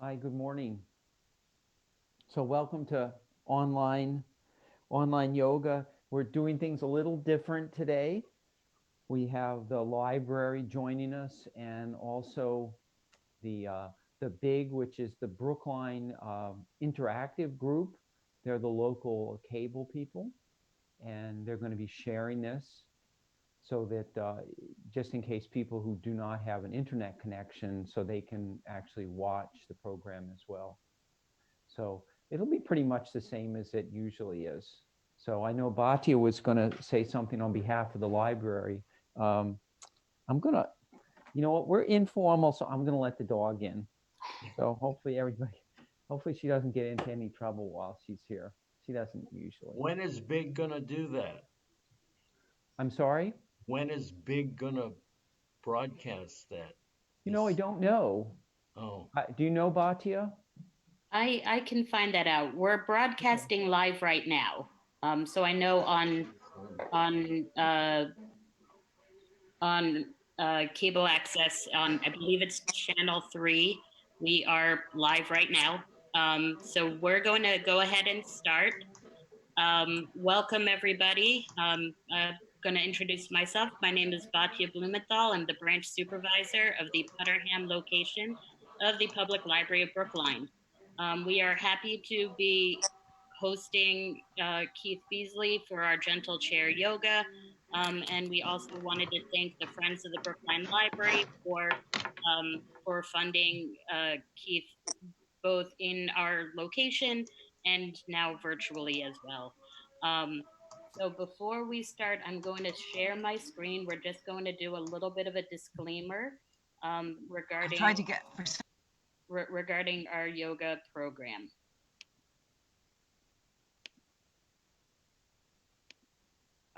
Hi, good morning. So welcome to online yoga. We're doing things a little different today. We have the library joining us, and also the uh, the big, which is the Brookline Interactive Group. They're the local cable people, and they're going to be sharing this so that just in case people who do not have an internet connection, so they can actually watch the program as well. So it'll be pretty much the same as it usually is. So I know Bhatia was going to say something on behalf of the library. Um, I'm going to, you know what, we're informal, so I'm going to let the dog in. So hopefully she doesn't get into any trouble while she's here. She doesn't usually. When is Big gonna do that? I'm sorry? When is Big gonna broadcast that? I Is don't know. oh, Do you know Bhatia? I can find that out. We're broadcasting live right now. So I know on uh, on cable access on I believe it's channel 3. We are live right now. So we're going to go ahead and start. Welcome everybody. I'm going to introduce myself. My name is Batya Blumenthal. I'm the branch supervisor of the Putterham location of the Public Library of Brookline. We are happy to be hosting Keith Beasley for our gentle chair yoga. And we also wanted to thank the Friends of the Brookline Library for funding Keith both in our location and now virtually as well. Um, so before we start, I'm going to share my screen. We're just going to do a little bit of a disclaimer I tried regarding to get for regarding our yoga program.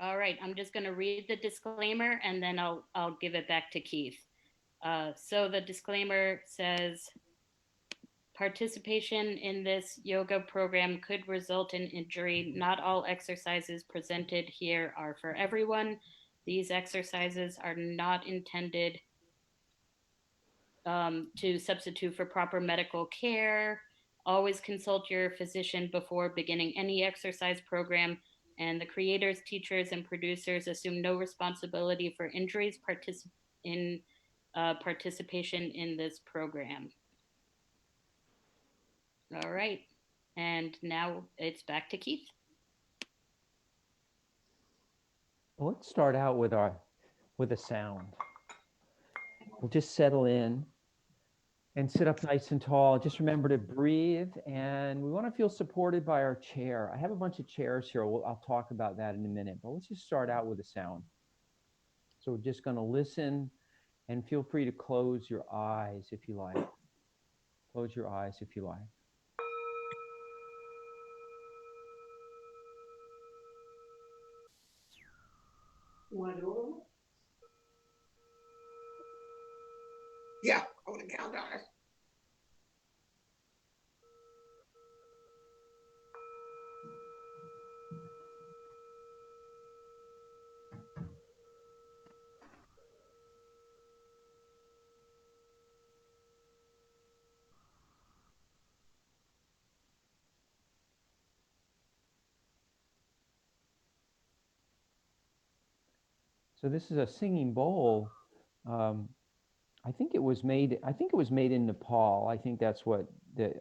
All right, I'm just going to read the disclaimer and then I'll give it back to Keith. So the disclaimer says participation in this yoga program could result in injury. Not all exercises presented here are for everyone. These exercises are not intended to substitute for proper medical care. Always consult your physician before beginning any exercise program. And the creators, teachers, and producers assume no responsibility for injuries in participation in this program. All right. And now it's back to Keith. Well, let's start out with a sound. We'll just settle in and sit up nice and tall. Just remember to breathe, and we want to feel supported by our chair. I have a bunch of chairs here. I'll talk about that in a minute, but let's just start out with a sound. So we're just going to listen, and feel free to close your eyes if you like. Close your eyes if you like. yeah, I want to count on it. So this is a singing bowl. Um, I think it was made. I think it was made in Nepal. I think that's what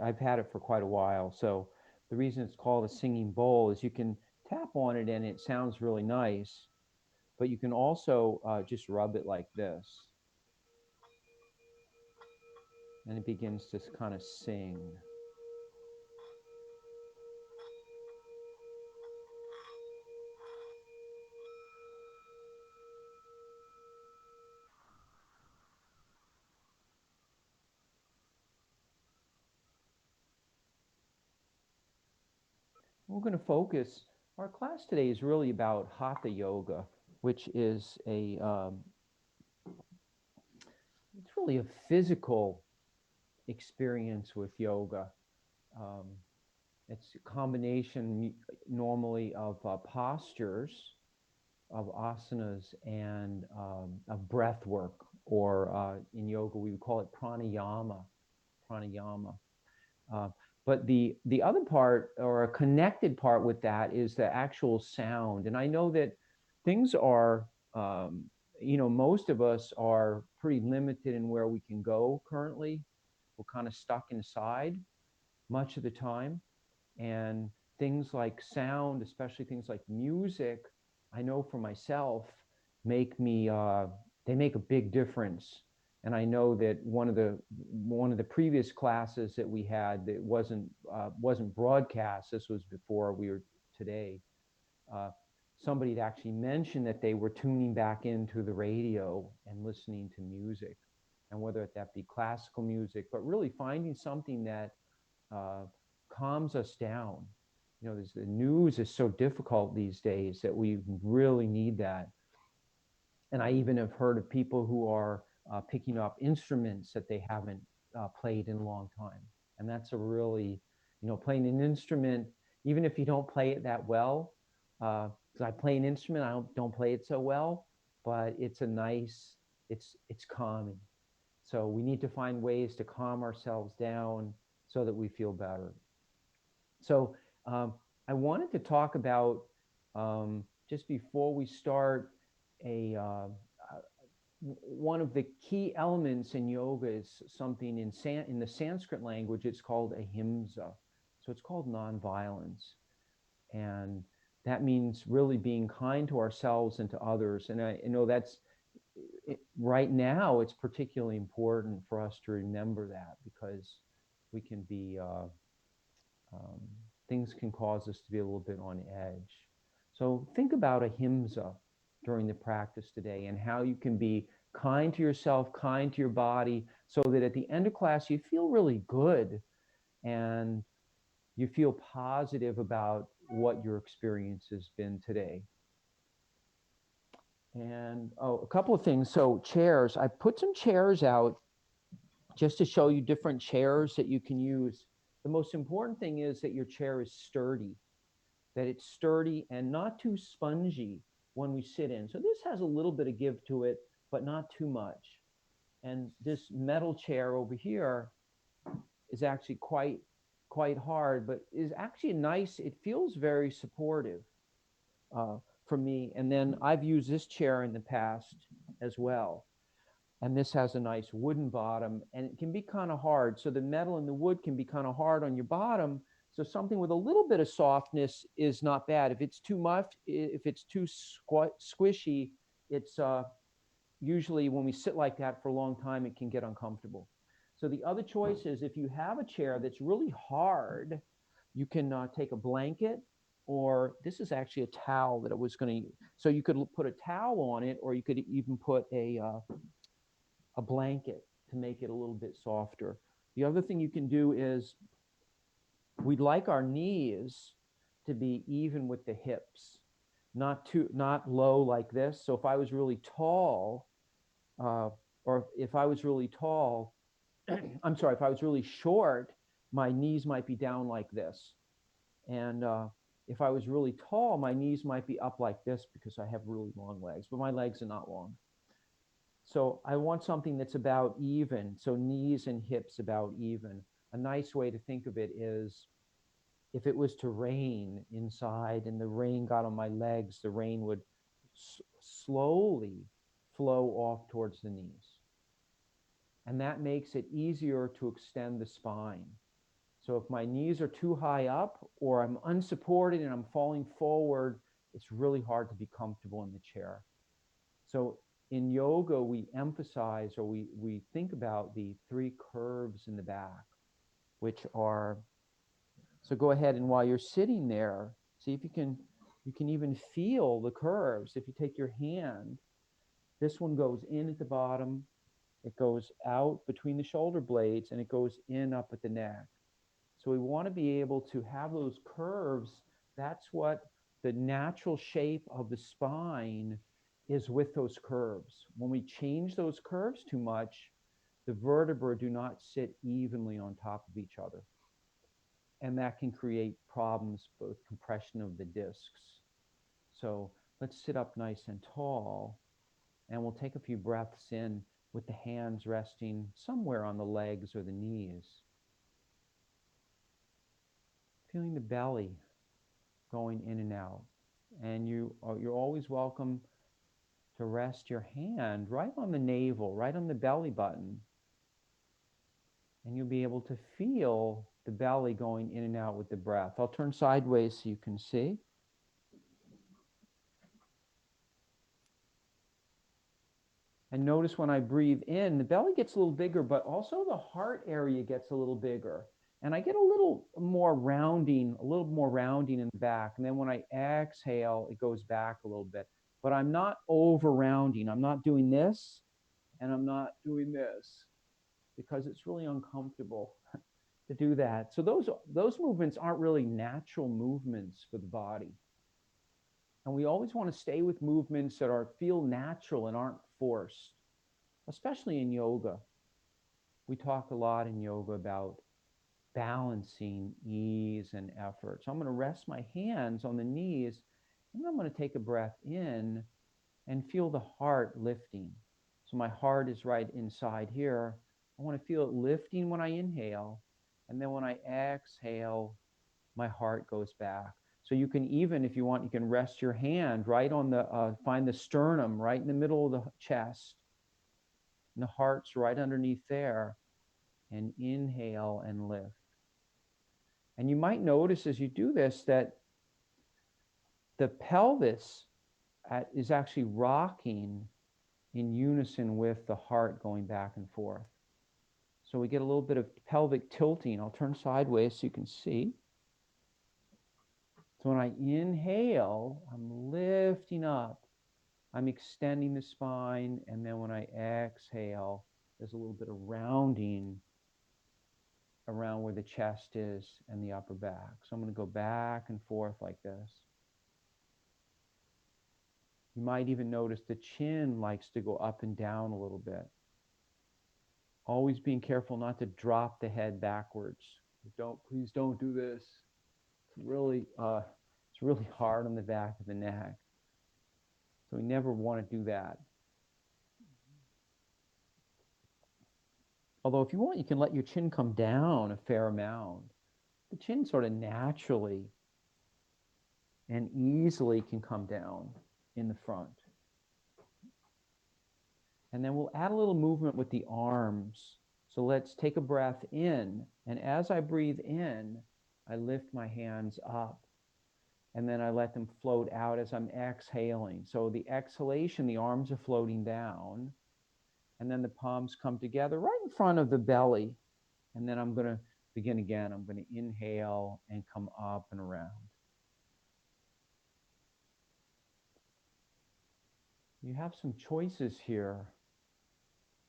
I've had it for quite a while. So the reason it's called a singing bowl is you can tap on it and it sounds really nice, but you can also just rub it like this, and it begins to kind of sing. We're going to focus. Our class today is really about Hatha Yoga, which is it's really a physical experience with yoga. Um, it's a combination normally of postures, of asanas, and of breath work, or in yoga we would call it pranayama. Pranayama. Uh, but the other part, or a connected part with that, is the actual sound. And I know that things are, um, most of us are pretty limited in where we can go currently. We're kind of stuck inside much of the time. And things like sound, especially things like music, I know for myself, make me they make a big difference. And I know that one of the previous classes that we had that wasn't broadcast. This was before we were today. Uh, Somebody had actually mentioned that they were tuning back into the radio and listening to music, and whether that be classical music, but really finding something that uh, calms us down. The news is so difficult these days that we really need that. And I even have heard of people who are picking up instruments that they haven't played in a long time. And that's a really, playing an instrument, even if you don't play it that well, because I play an instrument, I don't play it so well, but it's a nice, it's calming. So we need to find ways to calm ourselves down so that we feel better. So um, I wanted to talk about, just before we start, one of the key elements in yoga is something in the Sanskrit language. It's called ahimsa. So it's called nonviolence, and that means really being kind to ourselves and to others. And I know that's right now. It's particularly important for us to remember that, because we can be um, things can cause us to be a little bit on edge. So think about ahimsa during the practice today, and how you can be kind to yourself, kind to your body, so that at the end of class you feel really good and you feel positive about what your experience has been today. And a couple of things. So chairs, I put some chairs out just to show you different chairs that you can use. The most important thing is that your chair is sturdy, that it's sturdy and not too spongy when we sit in. So this has a little bit of give to it, but not too much. And this metal chair over here is actually quite hard, but is actually nice. It feels very supportive for me. And then I've used this chair in the past as well. And this has a nice wooden bottom, and it can be kind of hard. So the metal and the wood can be kind of hard on your bottom. So something with a little bit of softness is not bad. If it's too much, if it's too squishy, it's usually, when we sit like that for a long time, it can get uncomfortable. So the other choice is, if you have a chair that's really hard, you can take a blanket, or this is actually a towel that I was going to. So you could put a towel on it, or you could even put a blanket to make it a little bit softer. The other thing you can do is, we'd like our knees to be even with the hips, not low like this. So if I was really tall, or if I was really tall, I'm sorry, if I was really short, my knees might be down like this. And if I was really tall, my knees might be up like this, because I have really long legs, but my legs are not long. So I want something that's about even. So knees and hips about even. A nice way to think of it is, if it was to rain inside and the rain got on my legs, the rain would slowly flow off towards the knees. And that makes it easier to extend the spine. So if my knees are too high up, or I'm unsupported and I'm falling forward, it's really hard to be comfortable in the chair. So in yoga, we emphasize, or we think about the three curves in the back, which are, so go ahead, and while you're sitting there, see if you can even feel the curves. If you take your hand, this one goes in at the bottom, it goes out between the shoulder blades, and it goes in up at the neck. So we want to be able to have those curves. That's what the natural shape of the spine is, with those curves. When we change those curves too much, the vertebrae do not sit evenly on top of each other. And that can create problems, both compression of the discs. So let's sit up nice and tall, and we'll take a few breaths in with the hands resting somewhere on the legs or the knees. feeling the belly going in and out. And you're always welcome to rest your hand right on the navel, right on the belly button. And you'll be able to feel the belly going in and out with the breath. I'll turn sideways so you can see. And notice when I breathe in, the belly gets a little bigger, but also the heart area gets a little bigger. And I get a little more rounding in the back. And then when I exhale, it goes back a little bit. But I'm not over rounding. I'm not doing this, and I'm not doing this, because it's really uncomfortable to do that. So those movements aren't really natural movements for the body. And we always want to stay with movements that feel natural and aren't forced, especially in yoga. We talk a lot in yoga about balancing ease and effort. So I'm going to rest my hands on the knees, and I'm going to take a breath in and feel the heart lifting. So my heart is right inside here. I want to feel it lifting when I inhale, and then when I exhale, my heart goes back. So you can even, if you want, you can rest your hand right on find the sternum right in the middle of the chest. And the heart's right underneath there. And inhale and lift. And you might notice as you do this that the pelvis is actually rocking in unison with the heart going back and forth. So we get a little bit of pelvic tilting. I'll turn sideways so you can see. So when I inhale, I'm lifting up. I'm extending the spine. And then when I exhale, there's a little bit of rounding around where the chest is and the upper back. So I'm going to go back and forth like this. You might even notice the chin likes to go up and down a little bit. Always being careful not to drop the head backwards. Please don't do this. It's really hard on the back of the neck. So we never want to do that. Although if you want, you can let your chin come down a fair amount. The chin sort of naturally and easily can come down in the front. And then we'll add a little movement with the arms. So let's take a breath in. And as I breathe in, I lift my hands up. And then I let them float out as I'm exhaling. So the exhalation, the arms are floating down. And then the palms come together right in front of the belly. And then I'm going to begin again. I'm going to inhale and come up and around. You have some choices here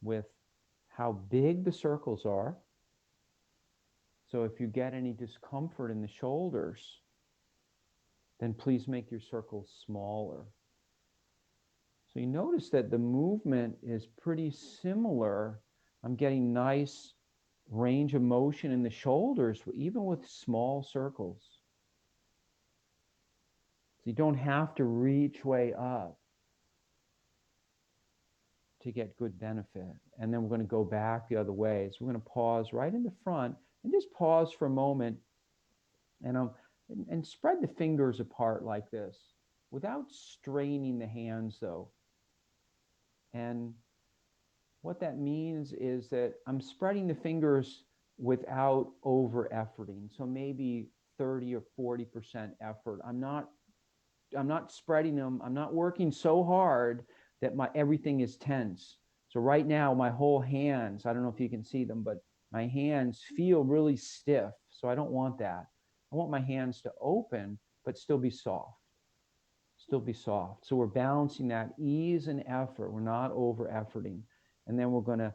with how big the circles are. So if you get any discomfort in the shoulders, then please make your circles smaller. So you notice that the movement is pretty similar. I'm getting nice range of motion in the shoulders, even with small circles. So you don't have to reach way up to get good benefit. And then we're going to go back the other way. So we're going to pause right in the front and just pause for a moment and spread the fingers apart like this without straining the hands though. And what that means is that I'm spreading the fingers without over efforting. So maybe 30 or 40% effort. I'm not spreading them. I'm not working so hard that everything is tense. So right now, my whole hands, I don't know if you can see them, but my hands feel really stiff. So I don't want that. I want my hands to open, but still be soft. Still be soft. So we're balancing that ease and effort. We're not over efforting. And then we're going to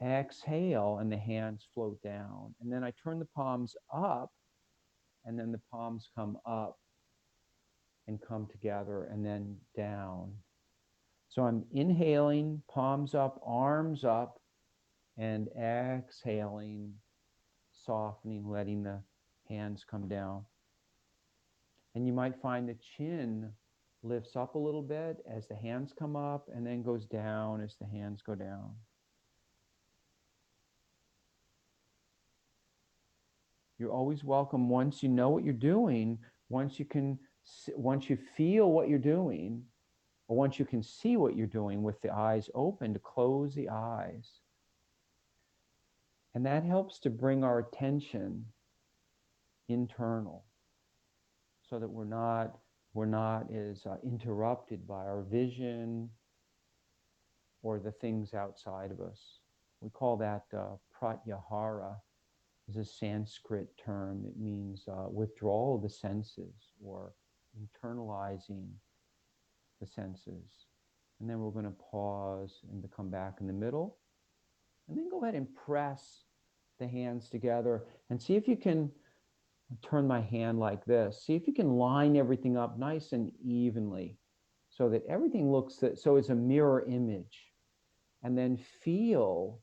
exhale and the hands float down. And then I turn the palms up and then the palms come up and come together and then down. So I'm inhaling, palms up, arms up, and exhaling, softening, letting the hands come down. And you might find the chin lifts up a little bit as the hands come up and then goes down as the hands go down. You're always welcome once you know what you're doing, once you feel what you're doing, or once you can see what you're doing with the eyes open, to close the eyes. And that helps to bring our attention internal, so that we're not as interrupted by our vision or the things outside of us. We call that pratyahara. Is a Sanskrit term. It means withdrawal of the senses, or internalizing the senses. And then we're going to pause and to come back in the middle. And then go ahead and press the hands together and see if you can turn my hand like this. See if you can line everything up nice and evenly, so that everything looks so it's a mirror image. And then feel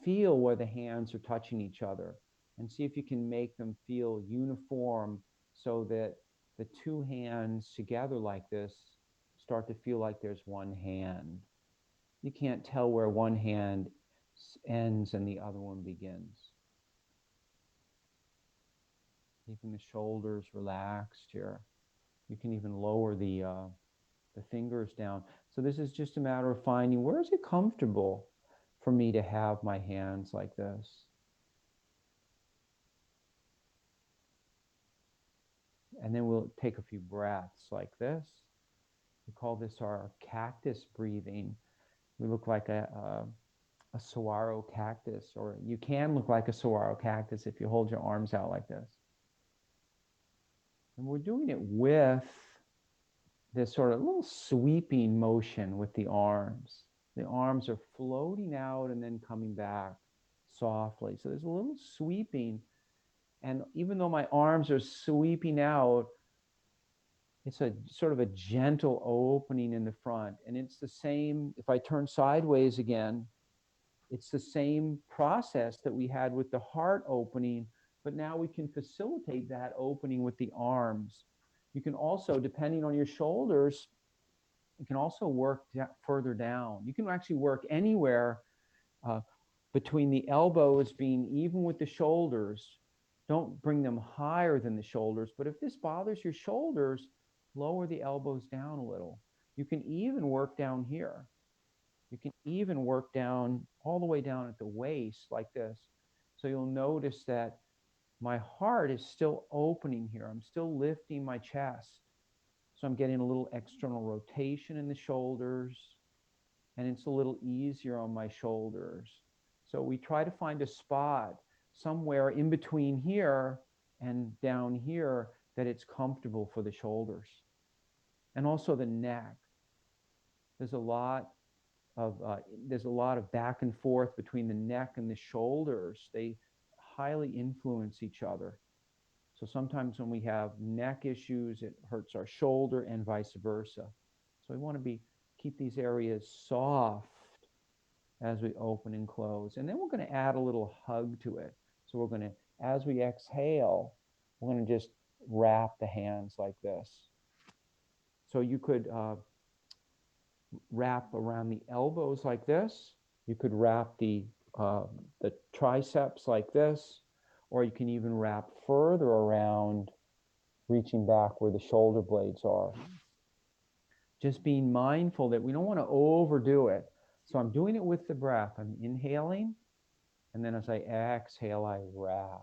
where the hands are touching each other, and see if you can make them feel uniform, so that the two hands together like this start to feel like there's one hand. You can't tell where one hand ends and the other one begins. Keeping the shoulders relaxed here. You can even lower the fingers down. So this is just a matter of finding, where is it comfortable for me to have my hands like this. And then we'll take a few breaths like this. We call this our cactus breathing. We look like a saguaro cactus, or you can look like a saguaro cactus if you hold your arms out like this. And we're doing it with this sort of little sweeping motion with the arms. The arms are floating out and then coming back softly. So there's a little sweeping. And even though my arms are sweeping out, it's a sort of a gentle opening in the front. And it's the same, if I turn sideways again, it's the same process that we had with the heart opening, but now we can facilitate that opening with the arms. You can also, depending on your shoulders, you can also work further down. You can actually work anywhere between the elbows, being even with the shoulders. Don't bring them higher than the shoulders, but if this bothers your shoulders, lower the elbows down a little. You can even work down here. You can even work down all the way down at the waist like this. So you'll notice that my heart is still opening here. I'm still lifting my chest. So I'm getting a little external rotation in the shoulders, and it's a little easier on my shoulders. So we try to find a spot somewhere in between here and down here that it's comfortable for the shoulders. And also the neck. There's a lot of back and forth between the neck and the shoulders. They highly influence each other. So sometimes when we have neck issues, it hurts our shoulder and vice versa. So we want to keep these areas soft as we open and close. And then we're going to add a little hug to it. So we're going to, as we exhale, we're going to just wrap the hands like this. So you could wrap around the elbows like this. You could wrap the triceps like this, or you can even wrap further around, reaching back where the shoulder blades are. Just being mindful that we don't want to overdo it. So I'm doing it with the breath. I'm inhaling, and then as I exhale, I wrap.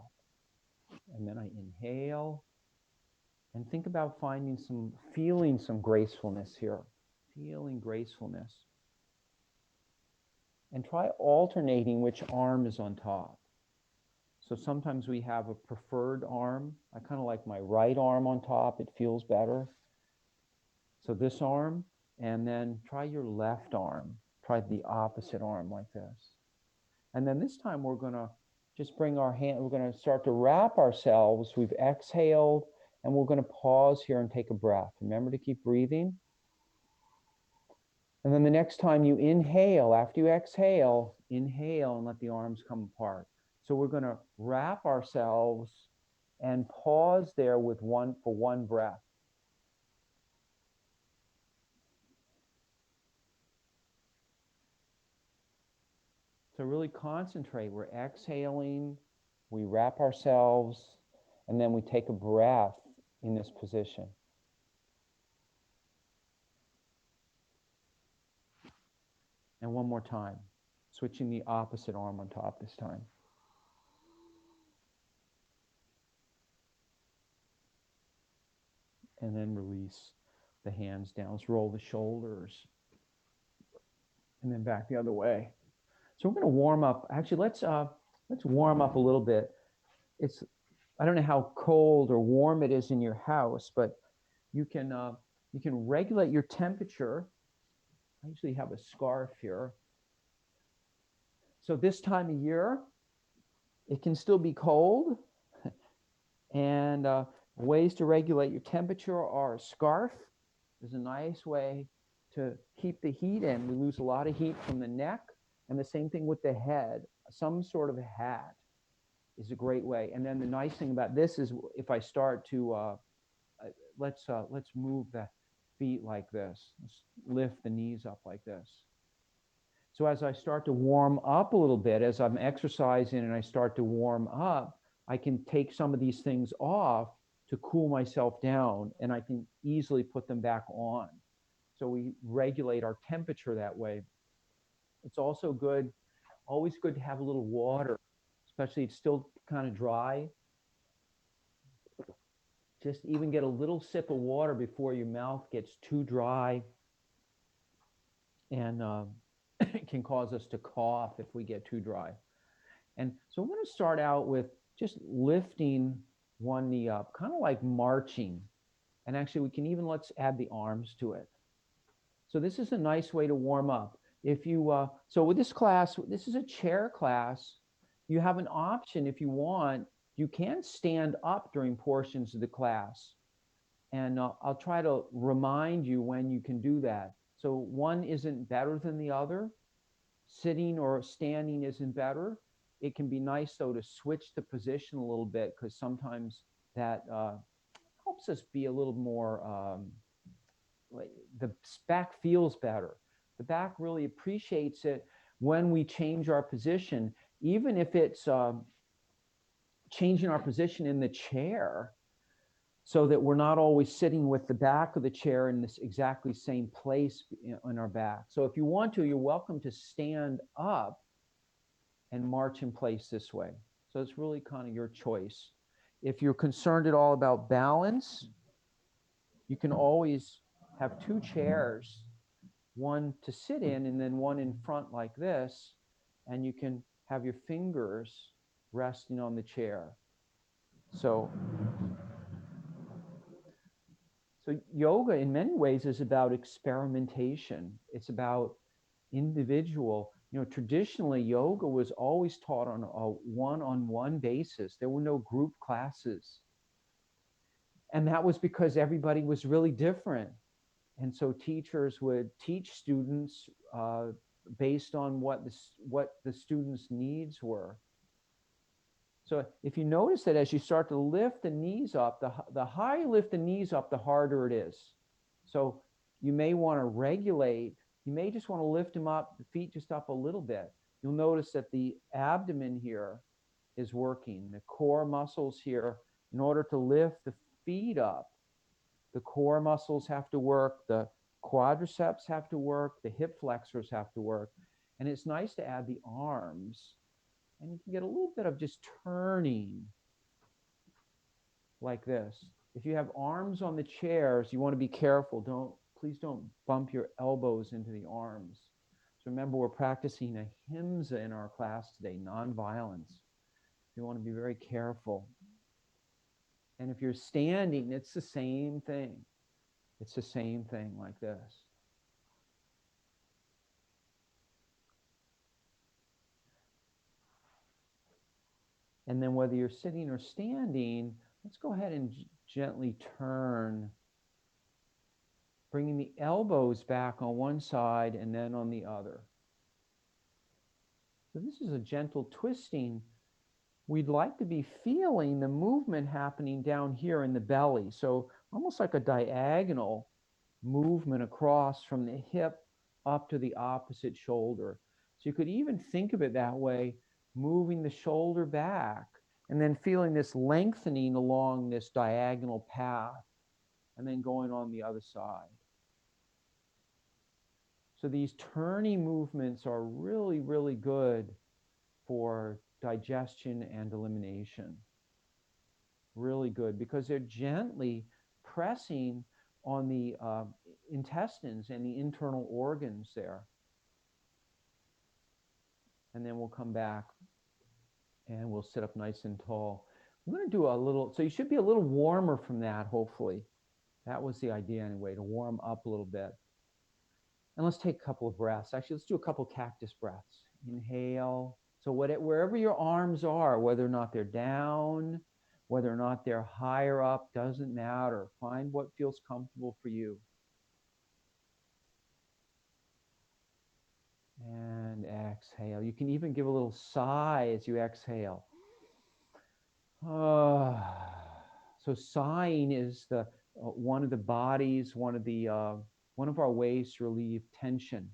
And then I inhale, and think about feeling some gracefulness here. Feeling gracefulness. And try alternating which arm is on top. So sometimes we have a preferred arm. I kind of like my right arm on top. It feels better. So this arm, and then try your left arm. Try the opposite arm like this. And then this time we're going to just bring our hand, we're going to start to wrap ourselves. We've exhaled, and we're going to pause here and take a breath. Remember to keep breathing. And then the next time you inhale, after you exhale, inhale and let the arms come apart. So we're going to wrap ourselves and pause there for one breath. So really concentrate. We're exhaling, We wrap ourselves, and then we take a breath in this position. And one more time, switching the opposite arm on top this time. And then release the hands down. Let's roll the shoulders. And then back the other way. So we're going to warm up. Actually, let's warm up a little bit. I don't know how cold or warm it is in your house, but you can regulate your temperature. I usually have a scarf here. So this time of year, it can still be cold, and ways to regulate your temperature are a scarf is a nice way to keep the heat in. We lose a lot of heat from the neck, and the same thing with the head. Some sort of a hat is a great way. And then the nice thing about this is if I start to, let's move the feet like this. Let's lift the knees up like this. So as I start to warm up a little bit, as I'm exercising and I start to warm up, I can take some of these things off to cool myself down, and I can easily put them back on. So we regulate our temperature that way. It's also good, always good to have a little water, especially if it's still kind of dry. Just even get a little sip of water before your mouth gets too dry, and it can cause us to cough if we get too dry. And so I'm going to start out with just lifting one knee up, kind of like marching. And actually, we can even, let's add the arms to it. So this is a nice way to warm up. If you, so with this class, this is a chair class. You have an option if you want. You can stand up during portions of the class. And I'll try to remind you when you can do that. So one isn't better than the other. Sitting or standing isn't better. It can be nice, though, to switch the position a little bit, because sometimes that helps us be a little more, the back feels better. The back really appreciates it when we change our position, even if it's changing our position in the chair, so that we're not always sitting with the back of the chair in this exactly same place in our back. So if you want to, you're welcome to stand up and march in place this way. So it's really kind of your choice. If you're concerned at all about balance, you can always have two chairs, one to sit in and then one in front like this, and you can have your fingers resting on the chair. So yoga in many ways is about experimentation. It's about individual. Traditionally, yoga was always taught on a one-on-one basis. There were no group classes. And that was because everybody was really different. And so teachers would teach students based on what the students' needs were. So if you notice that as you start to lift the knees up, the higher you lift the knees up, the harder it is. So you may want to regulate. You may just want to lift them up, the feet just up a little bit. You'll notice that the abdomen here is working. The core muscles here, in order to lift the feet up, the core muscles have to work, the quadriceps have to work, the hip flexors have to work. And it's nice to add the arms. And you can get a little bit of just turning like this. If you have arms on the chairs, you want to be careful. Please don't bump your elbows into the arms. So remember, we're practicing ahimsa in our class today, nonviolence. You want to be very careful. And if you're standing, it's the same thing. It's the same thing like this. And then whether you're sitting or standing, let's go ahead and gently turn, bringing the elbows back on one side and then on the other. So this is a gentle twisting. We'd like to be feeling the movement happening down here in the belly. So almost like a diagonal movement across from the hip up to the opposite shoulder. So you could even think of it that way, moving the shoulder back. And then feeling this lengthening along this diagonal path, and then going on the other side. So these turning movements are really, really good for digestion and elimination. Really good, because they're gently pressing on the intestines and the internal organs there. And then we'll come back and we'll sit up nice and tall. I'm going to do a little, so you should be a little warmer from that, hopefully. That was the idea anyway, to warm up a little bit. And let's take a couple of breaths. Actually, let's do a couple cactus breaths. Inhale. So wherever your arms are, whether or not they're down, whether or not they're higher up, doesn't matter. Find what feels comfortable for you. And exhale. You can even give a little sigh as you exhale. So sighing is the one of the bodies, one of our ways to relieve tension.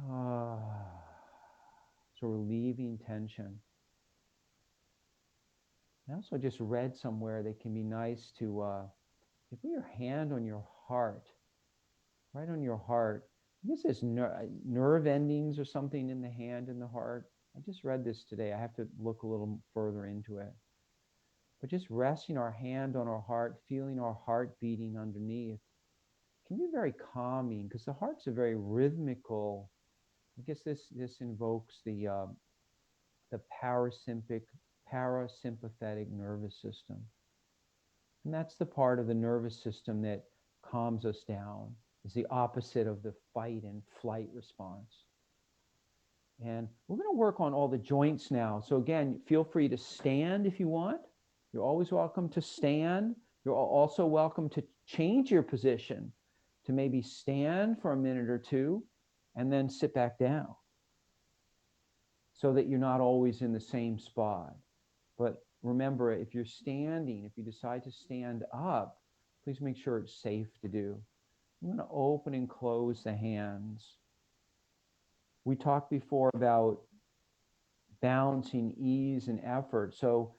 So relieving tension. I also just read somewhere that it can be nice to you put your hand on your heart, right on your heart. I guess there's nerve endings or something in the hand and the heart. I just read this today. I have to look a little further into it. But just resting our hand on our heart, feeling our heart beating underneath, can be very calming, because the heart's a very rhythmical. I guess this invokes the parasympathetic nervous system. And that's the part of the nervous system that calms us down. It's the opposite of the fight and flight response. And we're going to work on all the joints now. So again, feel free to stand if you want. You're always welcome to stand. You're also welcome to change your position, to maybe stand for a minute or two and then sit back down, so that you're not always in the same spot. But remember, if you're standing, if you decide to stand up, please make sure it's safe to do. I'm going to open and close the hands. We talked before about balancing ease and effort. So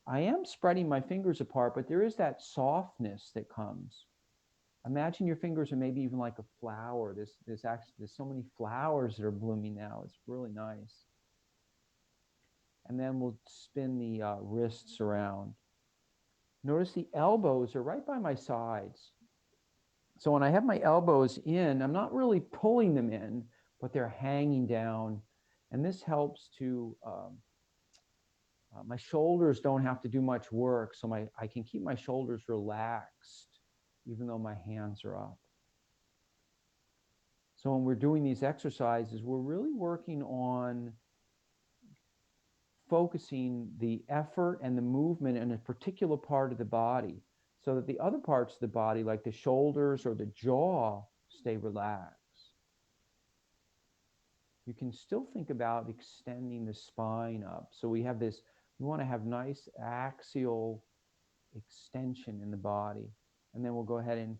I am spreading my fingers apart, but there is that softness that comes. Imagine your fingers are maybe even like a flower. There's so many flowers that are blooming now. It's really nice. And then we'll spin the wrists around. Notice the elbows are right by my sides. So when I have my elbows in, I'm not really pulling them in, but they're hanging down. And this helps to, my shoulders don't have to do much work. So I can keep my shoulders relaxed, even though my hands are up. So when we're doing these exercises, we're really working on focusing the effort and the movement in a particular part of the body, so that the other parts of the body, like the shoulders or the jaw, stay relaxed. You can still think about extending the spine up. So we want to have nice axial extension in the body. And then we'll go ahead and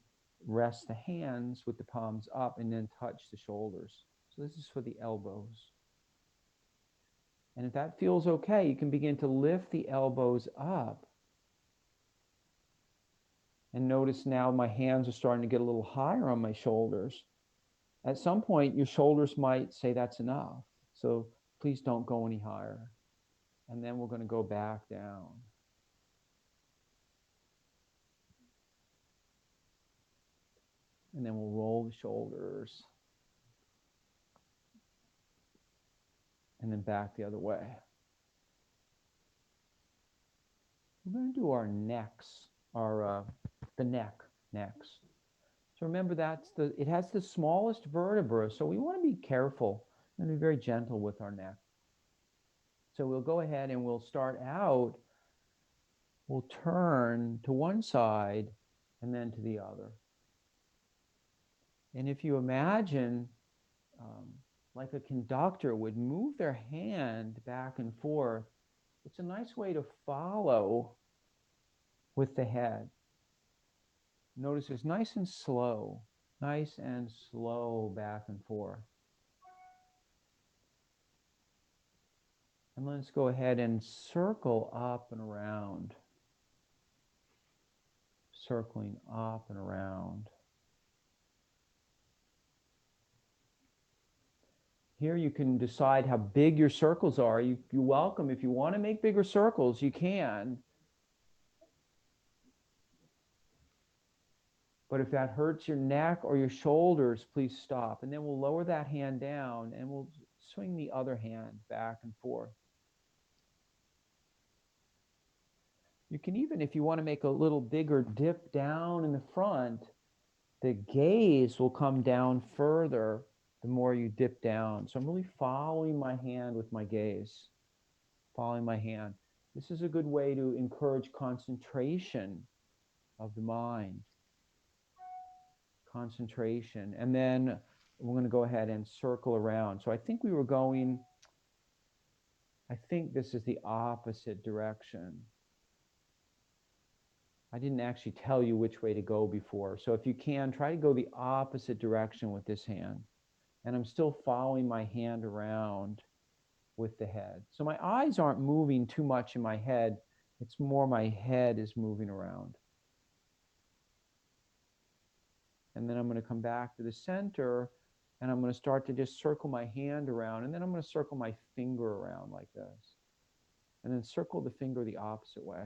rest the hands with the palms up and then touch the shoulders. So this is for the elbows. And if that feels okay, you can begin to lift the elbows up. And notice now my hands are starting to get a little higher on my shoulders. At some point, your shoulders might say that's enough. So please don't go any higher. And then we're going to go back down. And then we'll roll the shoulders. And then back the other way. We're going to do our necks, the neck next. So remember, it has the smallest vertebra, so we want to be careful and be very gentle with our neck. So we'll go ahead and we'll start out, we'll turn to one side and then to the other. And if you imagine, like a conductor would move their hand back and forth, it's a nice way to follow with the head. Notice it's nice and slow back and forth. And let's go ahead and circle up and around. Circling up and around. Here you can decide how big your circles are. You're welcome. If you want to make bigger circles, you can. But if that hurts your neck or your shoulders, please stop. And then we'll lower that hand down and we'll swing the other hand back and forth. You can even, if you want to make a little bigger dip down in the front, the gaze will come down further the more you dip down. So I'm really following my hand with my gaze, following my hand. This is a good way to encourage concentration of the mind. Concentration. And then we're going to go ahead and circle around. So I think we were going, I think this is the opposite direction. I didn't actually tell you which way to go before. So if you can, try to go the opposite direction with this hand. And I'm still following my hand around with the head. So my eyes aren't moving too much in my head. It's more my head is moving around. And then I'm going to come back to the center and I'm going to start to just circle my hand around. And then I'm going to circle my finger around like this. And then circle the finger the opposite way.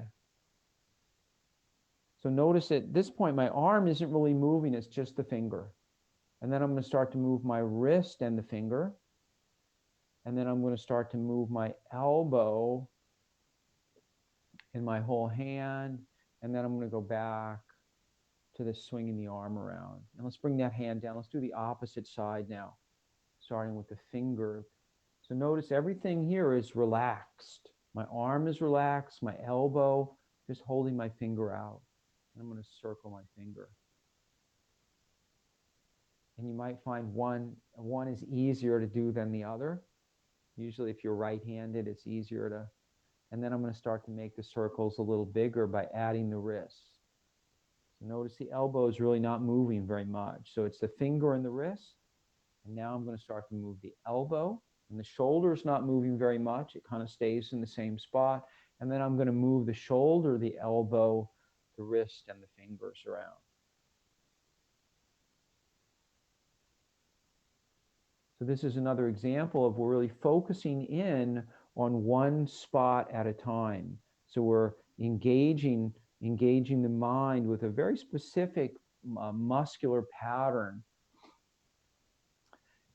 So notice at this point, my arm isn't really moving. It's just the finger. And then I'm going to start to move my wrist and the finger. And then I'm going to start to move my elbow and my whole hand. And then I'm going to go back to the swinging the arm around. And let's bring that hand down. Let's do the opposite side now, starting with the finger. So notice everything here is relaxed. My arm is relaxed, my elbow, just holding my finger out. And I'm going to circle my finger. And you might find one is easier to do than the other. Usually if you're right-handed, it's easier to, and then I'm going to start to make the circles a little bigger by adding the wrists. So notice the elbow is really not moving very much. So it's the finger and the wrist. And now I'm going to start to move the elbow. And the shoulder is not moving very much. It kind of stays in the same spot. And then I'm going to move the shoulder, the elbow, the wrist, and the fingers around. So this is another example of we're really focusing in on one spot at a time. So we're engaging the mind with a very specific muscular pattern.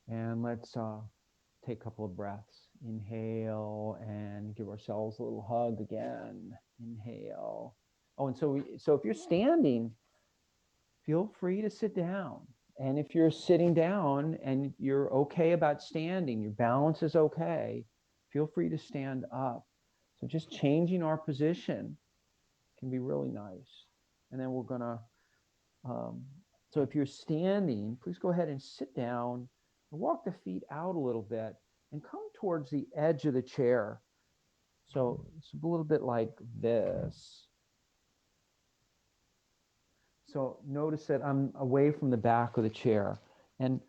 And let's take a couple of breaths. Inhale and give ourselves a little hug again. Inhale. Oh, and so if you're standing, feel free to sit down. And if you're sitting down and you're okay about standing, your balance is okay, feel free to stand up. So just changing our position can be really nice. And then we're going to, so if you're standing, please go ahead and sit down and walk the feet out a little bit and come towards the edge of the chair. So it's a little bit like this. So notice that I'm away from the back of the chair. And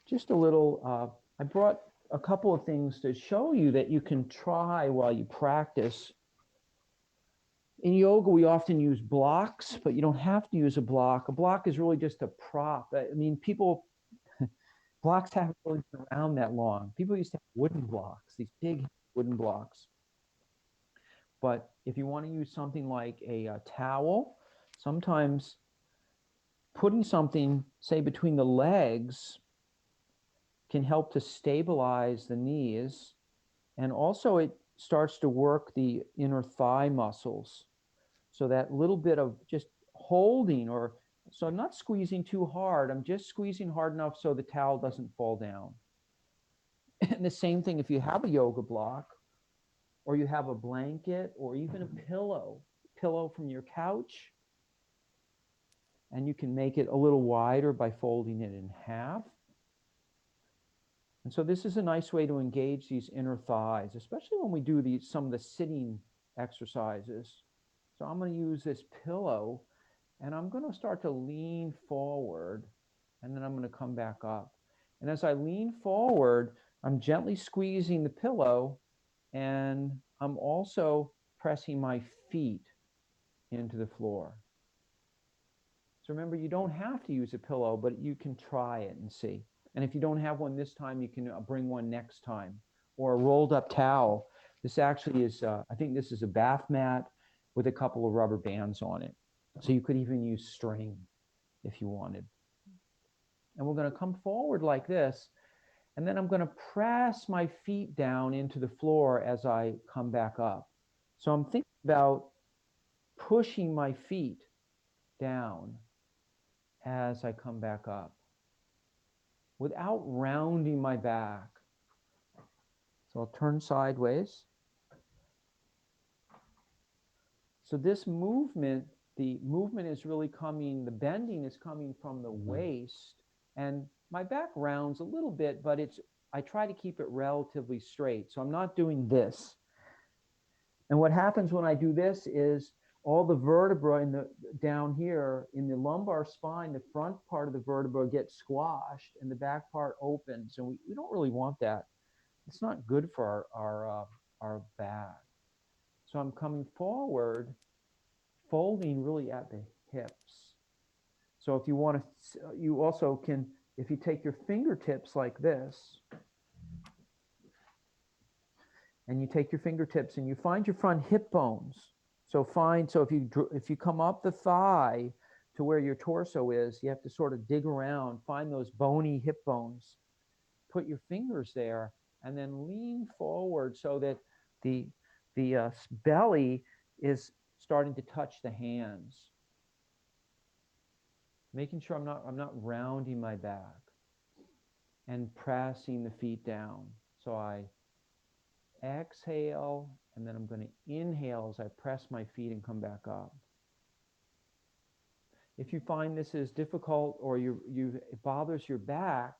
just a little, I brought a couple of things to show you that you can try while you practice. In yoga, we often use blocks, but you don't have to use a block. A block is really just a prop. I mean, blocks haven't really been around that long. People used to have wooden blocks, these big wooden blocks. But if you want to use something like a towel, sometimes putting something, say, between the legs can help to stabilize the knees. And also it starts to work the inner thigh muscles. So that little bit of just holding, or so I'm not squeezing too hard. I'm just squeezing hard enough so the towel doesn't fall down. And the same thing if you have a yoga block, or you have a blanket, or even a pillow from your couch. And you can make it a little wider by folding it in half. And so this is a nice way to engage these inner thighs, especially when we do some of the sitting exercises. So I'm going to use this pillow, and I'm going to start to lean forward, and then I'm going to come back up. And as I lean forward, I'm gently squeezing the pillow, And I'm also pressing my feet into the floor. So remember, you don't have to use a pillow, but you can try it and see. And if you don't have one this time, you can bring one next time. Or a rolled up towel. This actually is, I think this is a bath mat with a couple of rubber bands on it. So you could even use string if you wanted. And we're going to come forward like this. And then I'm going to press my feet down into the floor as I come back up. So I'm thinking about pushing my feet down as I come back up without rounding my back. So I'll turn sideways. So this movement, the movement is really coming, the bending is coming from the waist, and my back rounds a little bit, but I try to keep it relatively straight. So I'm not doing this. And what happens when I do this is all the vertebra down here in the lumbar spine, the front part of the vertebra gets squashed and the back part opens. And we don't really want that. It's not good for our back. So I'm coming forward, folding really at the hips. So if you want to, you also can, if you take your fingertips like this, and you take your fingertips and you find your front hip bones. So if you come up the thigh to where your torso is, you have to sort of dig around, find those bony hip bones, put your fingers there, and then lean forward so that the belly is starting to touch the hands. Making sure I'm not rounding my back and pressing the feet down. So I exhale, and then I'm going to inhale as I press my feet and come back up. If you find this is difficult or it bothers your back,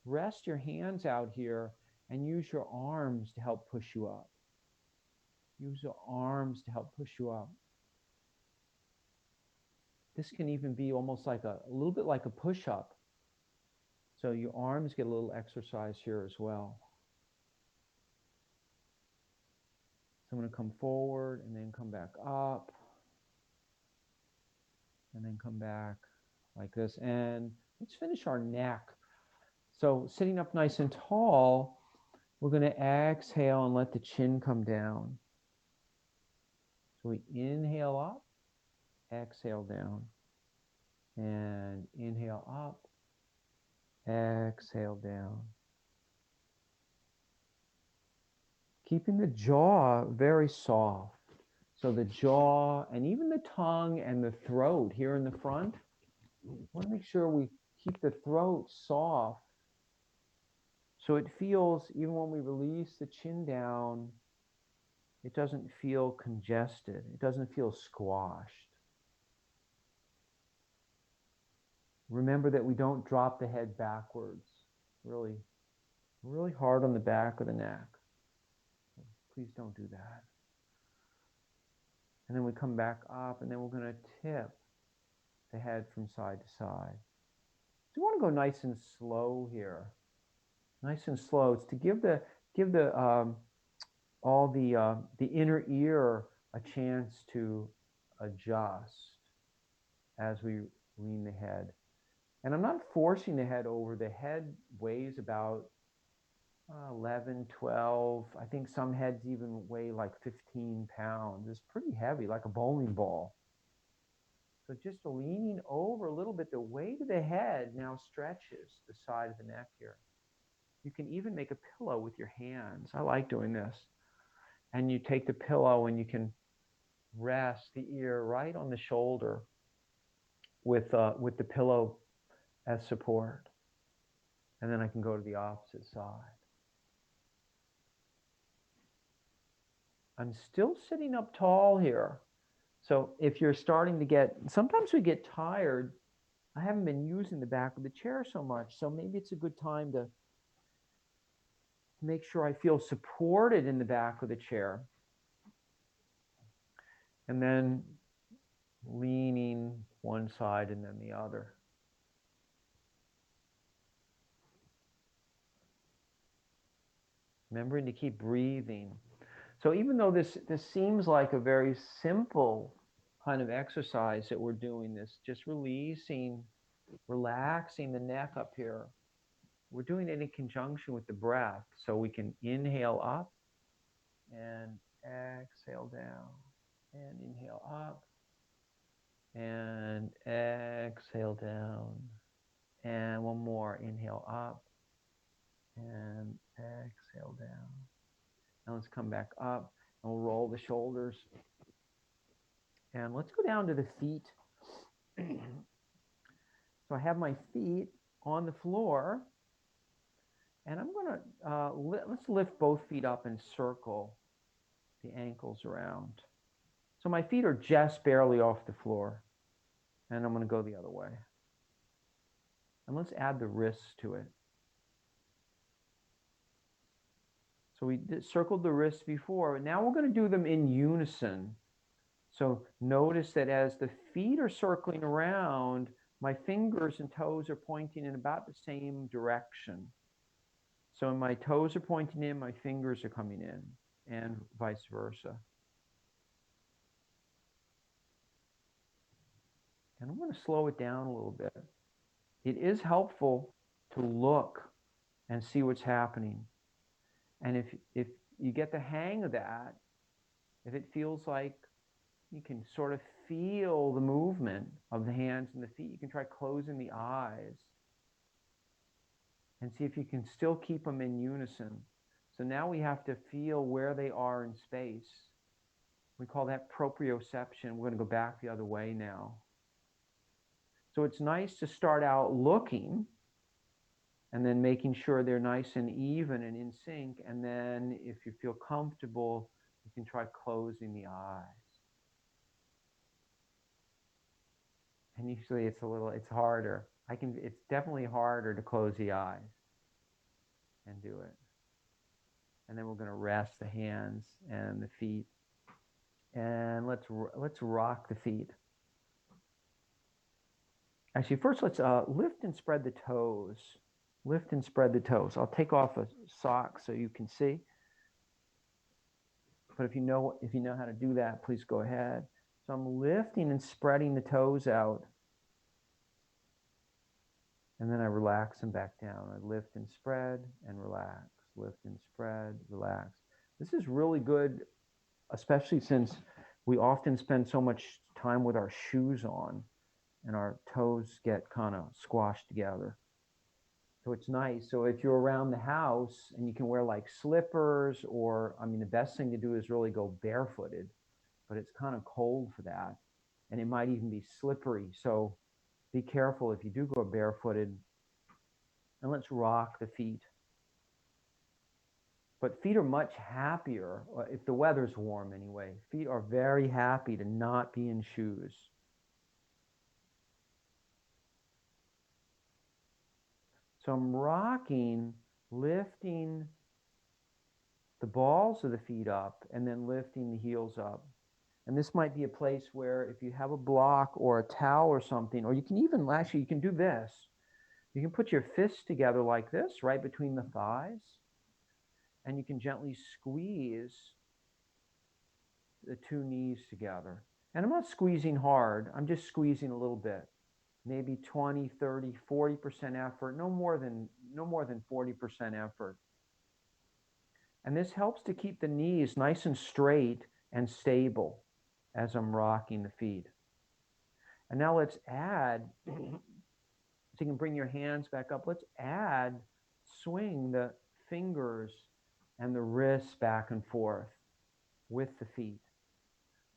rest your hands out here and use your arms to help push you up. Use your arms to help push you up. This can even be almost like a little bit like a push-up. So your arms get a little exercise here as well. So I'm going to come forward and then come back up. And then come back like this. And let's finish our neck. So sitting up nice and tall, we're going to exhale and let the chin come down. So we inhale up, exhale down. And inhale up, exhale down. Keeping the jaw very soft. So the jaw and even the tongue and the throat here in the front, we want to make sure we keep the throat soft so it feels, even when we release the chin down, it doesn't feel congested. It doesn't feel squashed. Remember that we don't drop the head backwards. Really, really hard on the back of the neck. Please don't do that. And then we come back up, and then we're going to tip the head from side to side. So you want to go nice and slow here. Nice and slow. It's to give the inner ear a chance to adjust as we lean the head. And I'm not forcing the head over. The head weighs about 11, 12. I think some heads even weigh like 15 pounds. It's pretty heavy, like a bowling ball. So just leaning over a little bit, the weight of the head now stretches the side of the neck here. You can even make a pillow with your hands. I like doing this. And you take the pillow and you can rest the ear right on the shoulder with the pillow as support. And then I can go to the opposite side. I'm still sitting up tall here. So if you're starting to get, sometimes we get tired. I haven't been using the back of the chair so much, so maybe it's a good time to make sure I feel supported in the back of the chair. And then leaning one side and then the other. Remembering to keep breathing. So even though this seems like a very simple kind of exercise that we're doing, this just releasing, relaxing the neck up here, we're doing it in conjunction with the breath. So we can inhale up and exhale down, and inhale up and exhale down, and one more, inhale up and exhale down. Now let's come back up and we'll roll the shoulders. And let's go down to the feet. So I have my feet on the floor, and I'm going to, let's lift both feet up and circle the ankles around. So my feet are just barely off the floor, and I'm going to go the other way. And let's add the wrists to it. So we circled the wrists before, but now we're going to do them in unison. So notice that as the feet are circling around, my fingers and toes are pointing in about the same direction. So when my toes are pointing in, my fingers are coming in, and vice versa. And I'm going to slow it down a little bit. It is helpful to look and see what's happening. And if you get the hang of that, if it feels like you can sort of feel the movement of the hands and the feet, you can try closing the eyes and see if you can still keep them in unison. So now we have to feel where they are in space. We call that proprioception. We're going to go back the other way now. So it's nice to start out looking and then making sure they're nice and even and in sync. And then if you feel comfortable, you can try closing the eyes. And usually it's harder. It's definitely harder to close the eyes and do it. And then we're going to rest the hands and the feet. And let's rock the feet. Actually, first let's lift and spread the toes. Lift and spread the toes. I'll take off a sock so you can see. But if you know how to do that, please go ahead. So I'm lifting and spreading the toes out. And then I relax them back down. I lift and spread and relax. Lift and spread, relax. This is really good, especially since we often spend so much time with our shoes on and our toes get kind of squashed together. So it's nice. So if you're around the house and you can wear like slippers, or, the best thing to do is really go barefooted, but it's kind of cold for that. And it might even be slippery. So be careful if you do go barefooted. And let's rock the feet. But feet are much happier, if the weather's warm anyway. Feet are very happy to not be in shoes. So I'm rocking, lifting the balls of the feet up, and then lifting the heels up. And this might be a place where if you have a block or a towel or something, or you can even, actually, you can do this. You can put your fists together like this, right between the thighs, and you can gently squeeze the two knees together. And I'm not squeezing hard. I'm just squeezing a little bit. Maybe 20, 30, 40% effort, no more than 40% effort. And this helps to keep the knees nice and straight and stable as I'm rocking the feet. And now let's add, so you can bring your hands back up, let's swing the fingers and the wrists back and forth with the feet.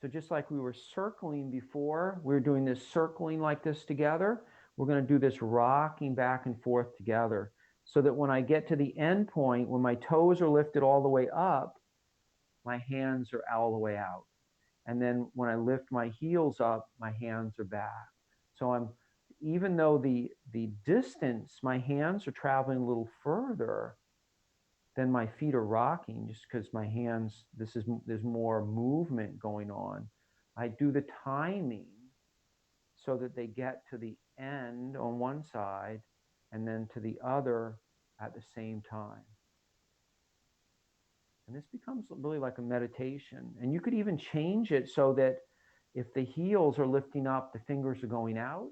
So just like we were circling before, we were doing this circling like this together, we're going to do this rocking back and forth together, so that when I get to the end point, when my toes are lifted all the way up, my hands are all the way out. And then when I lift my heels up, my hands are back. So even though the distance, my hands are traveling a little further than my feet are rocking, just because my hands, there's more movement going on. I do the timing so that they get to the end on one side and then to the other at the same time. And this becomes really like a meditation. And you could even change it so that if the heels are lifting up, the fingers are going out,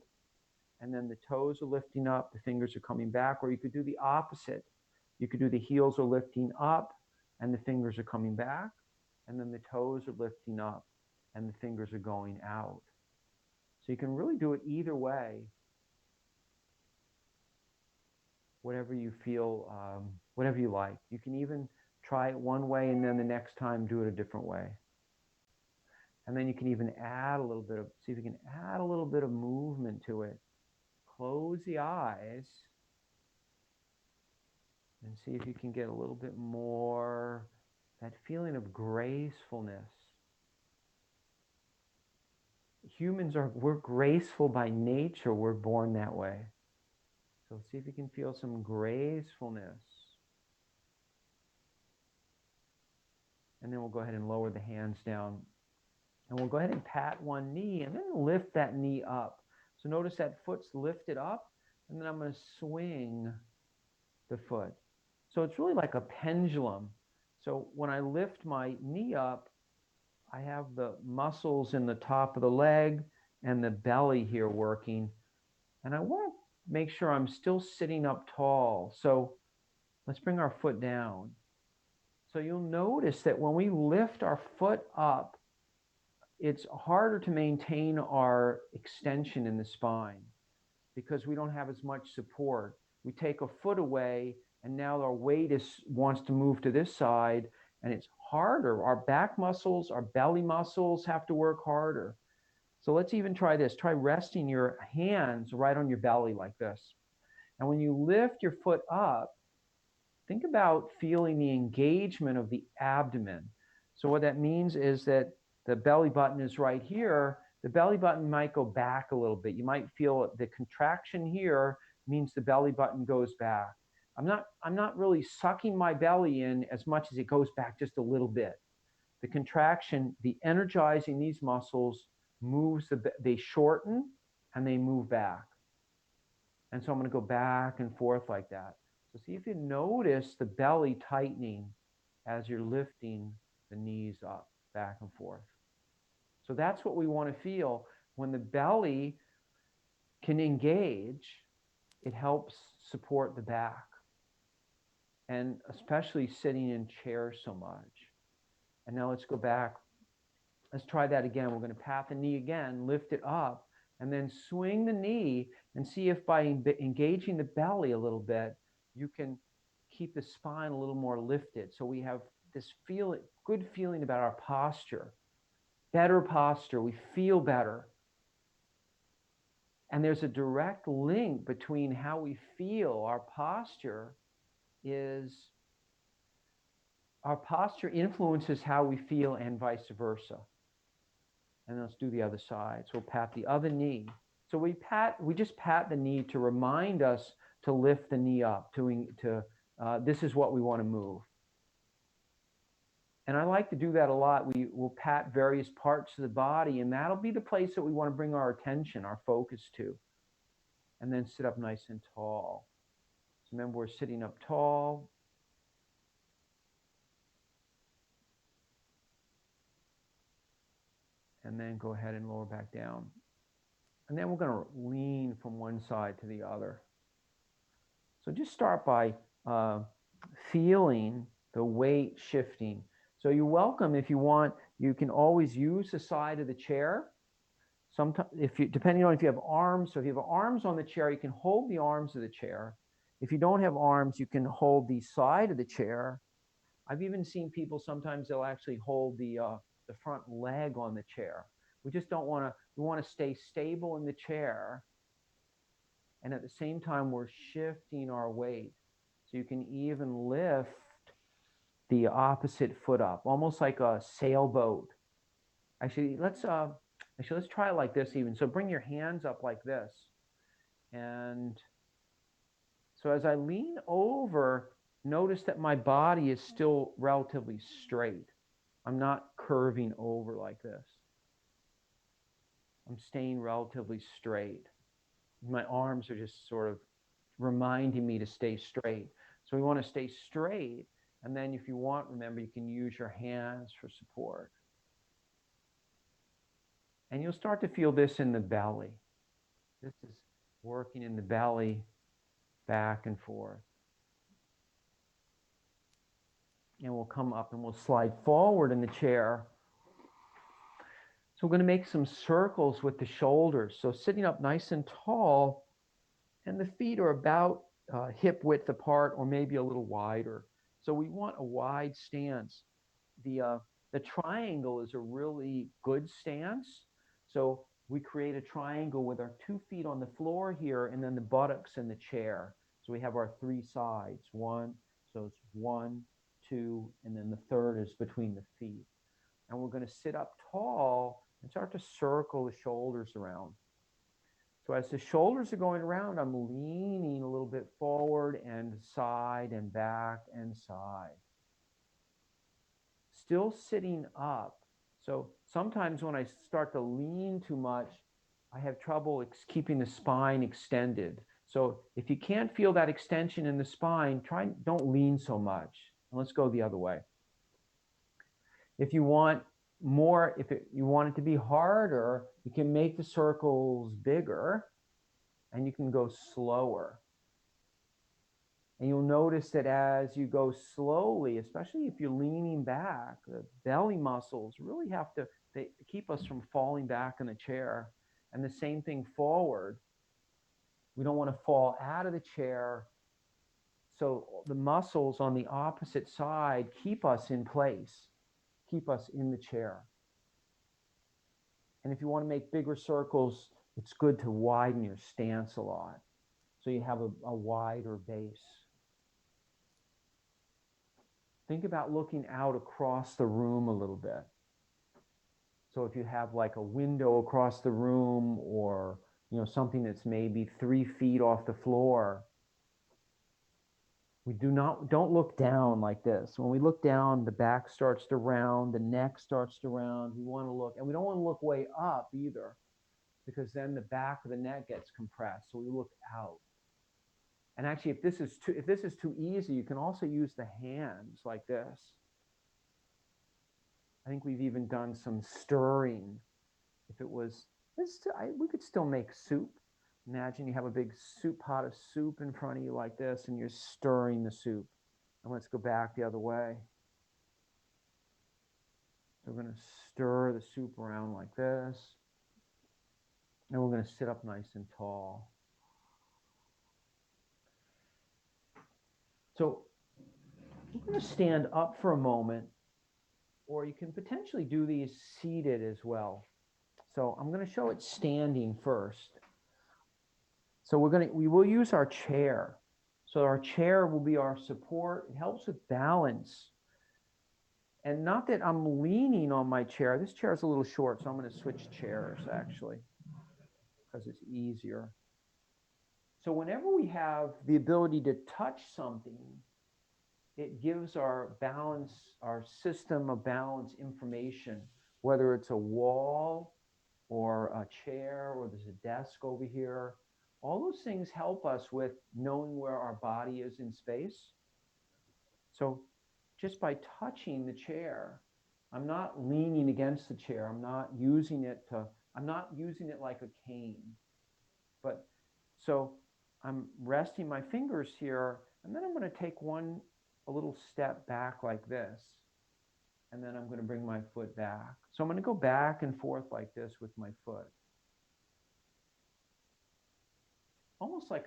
and then the toes are lifting up, the fingers are coming back. Or you could do the opposite. You could do the heels are lifting up and the fingers are coming back, and then the toes are lifting up and the fingers are going out. So you can really do it either way, whatever you feel, whatever you like. You can even try it one way and then the next time do it a different way. And then you can even add a little bit of, see if you can add a little bit of movement to it. Close the eyes and see if you can get a little bit more that feeling of gracefulness. We're graceful by nature. We're born that way. So see if you can feel some gracefulness. And then we'll go ahead and lower the hands down. And we'll go ahead and pat one knee and then lift that knee up. So notice that foot's lifted up, and then I'm going to swing the foot. So it's really like a pendulum. So when I lift my knee up, I have the muscles in the top of the leg and the belly here working. And I want to make sure I'm still sitting up tall. So let's bring our foot down. So you'll notice that when we lift our foot up, it's harder to maintain our extension in the spine because we don't have as much support. We take a foot away and now our weight wants to move to this side, and it's harder. Our back muscles, our belly muscles have to work harder. So let's even try this. Try resting your hands right on your belly like this. And when you lift your foot up, think about feeling the engagement of the abdomen. So what that means is that the belly button is right here. The belly button might go back a little bit. You might feel the contraction here means the belly button goes back. I'm not really sucking my belly in as much as it goes back just a little bit. The contraction, the energizing these muscles moves, they shorten and they move back. And so I'm going to go back and forth like that. So see if you notice the belly tightening as you're lifting the knees up, back and forth. So that's what we want to feel. When the belly can engage, it helps support the back. And especially sitting in chairs so much. And now let's go back. Let's try that again. We're going to pat the knee again, lift it up, and then swing the knee and see if by engaging the belly a little bit, you can keep the spine a little more lifted. So we have this good feeling about our posture, better posture. We feel better. And there's a direct link between how we feel. Our posture influences how we feel and vice versa. And let's do the other side. So we'll pat the other knee. So we just pat the knee to remind us to lift the knee up, this is what we want to move. And I like to do that a lot. We will pat various parts of the body, and that'll be the place that we want to bring our attention, our focus to. And then sit up nice and tall. So remember, we're sitting up tall. And then go ahead and lower back down. And then we're going to lean from one side to the other. So just start by feeling the weight shifting. So you're welcome, if you want, you can always use the side of the chair. Sometimes, depending on if you have arms, so if you have arms on the chair, you can hold the arms of the chair. If you don't have arms, you can hold the side of the chair. I've even seen people, sometimes they'll actually hold the front leg on the chair. We just don't want to, we want to stay stable in the chair. And at the same time, we're shifting our weight. So you can even lift the opposite foot up, almost like a sailboat. Actually, let's try it like this even. So bring your hands up like this. And so as I lean over, notice that my body is still relatively straight. I'm not curving over like this. I'm staying relatively straight. My arms are just sort of reminding me to stay straight. So we want to stay straight. And then if you want, remember, you can use your hands for support. And you'll start to feel this in the belly. This is working in the belly, back and forth. And we'll come up and we'll slide forward in the chair. So we're going to make some circles with the shoulders. So sitting up nice and tall, and the feet are about hip width apart or maybe a little wider. So we want a wide stance. The triangle is a really good stance. So we create a triangle with our 2 feet on the floor here and then the buttocks in the chair. So we have our 3 sides. One, so it's 1, 2, and then the third is between the feet. And we're going to sit up tall and start to circle the shoulders around. So as the shoulders are going around, I'm leaning a little bit forward and side and back and side. Still sitting up. So sometimes when I start to lean too much, I have trouble keeping the spine extended. So if you can't feel that extension in the spine, don't lean so much. And let's go the other way. If you want more, you want it to be harder, you can make the circles bigger and you can go slower. And you'll notice that as you go slowly, especially if you're leaning back, the belly muscles really have to they keep us from falling back in the chair. And the same thing forward. We don't want to fall out of the chair. So the muscles on the opposite side keep us in place, keep us in the chair. And if you want to make bigger circles, it's good to widen your stance a lot. So you have a wider base. Think about looking out across the room a little bit. So if you have like a window across the room or something that's maybe 3 feet off the floor, don't look down like this. When we look down, the back starts to round, the neck starts to round. We want to look, and we don't want to look way up either, because then the back of the neck gets compressed. So we look out. And actually, if this is too easy, you can also use the hands like this. I think we've even done some stirring. If it was this, we could still make soup. Imagine you have a big pot of soup in front of you like this, and you're stirring the soup. And let's go back the other way. So we're going to stir the soup around like this. And we're going to sit up nice and tall. So we're going to stand up for a moment, or you can potentially do these seated as well. So I'm going to show it standing first. So we will use our chair. So our chair will be our support. It helps with balance. And not that I'm leaning on my chair. This chair is a little short, so I'm going to switch chairs actually, because it's easier. So whenever we have the ability to touch something, it gives our system of balance information, whether it's a wall or a chair or there's a desk over here. All those things help us with knowing where our body is in space. So just by touching the chair, I'm not leaning against the chair. I'm not using it like a cane. But so I'm resting my fingers here, and then I'm going to take a little step back like this. And then I'm going to bring my foot back. So I'm going to go back and forth like this with my foot. Almost like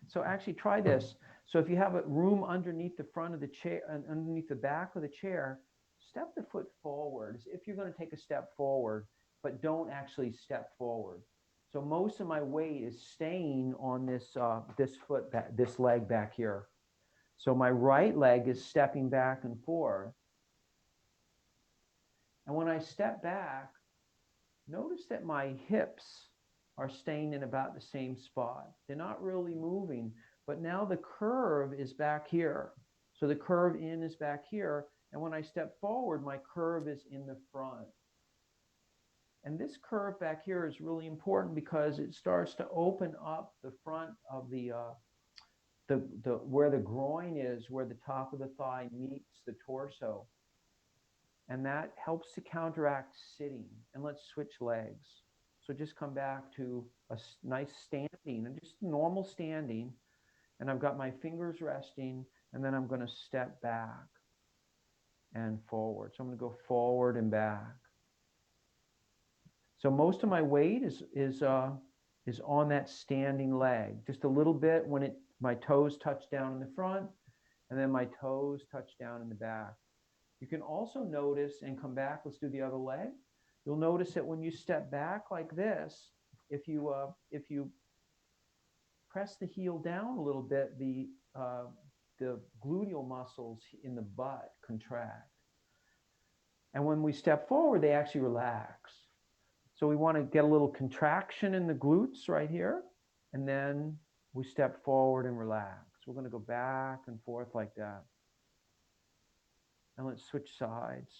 so actually try this. So if you have a room underneath the front of the chair and underneath the back of the chair, step the foot forward as if you're going to take a step forward, but don't actually step forward. So most of my weight is staying on this leg back here. So my right leg is stepping back and forth. And when I step back, notice that my hips are staying in about the same spot. They're not really moving, but now the curve is back here. So the curve in is back here. And when I step forward, my curve is in the front. And this curve back here is really important because it starts to open up the front of the the where the groin is, where the top of the thigh meets the torso. And that helps to counteract sitting. And let's switch legs. So just come back to a nice standing, and just normal standing. And I've got my fingers resting, and then I'm going to step back and forward. So I'm going to go forward and back. So most of my weight is on that standing leg. Just a little bit when my toes touch down in the front, and then my toes touch down in the back. You can also notice, and come back, let's do the other leg. You'll notice that when you step back like this, if you press the heel down a little bit, the gluteal muscles in the butt contract. And when we step forward, they actually relax. So we want to get a little contraction in the glutes right here, and then we step forward and relax. We're going to go back and forth like that. And let's switch sides.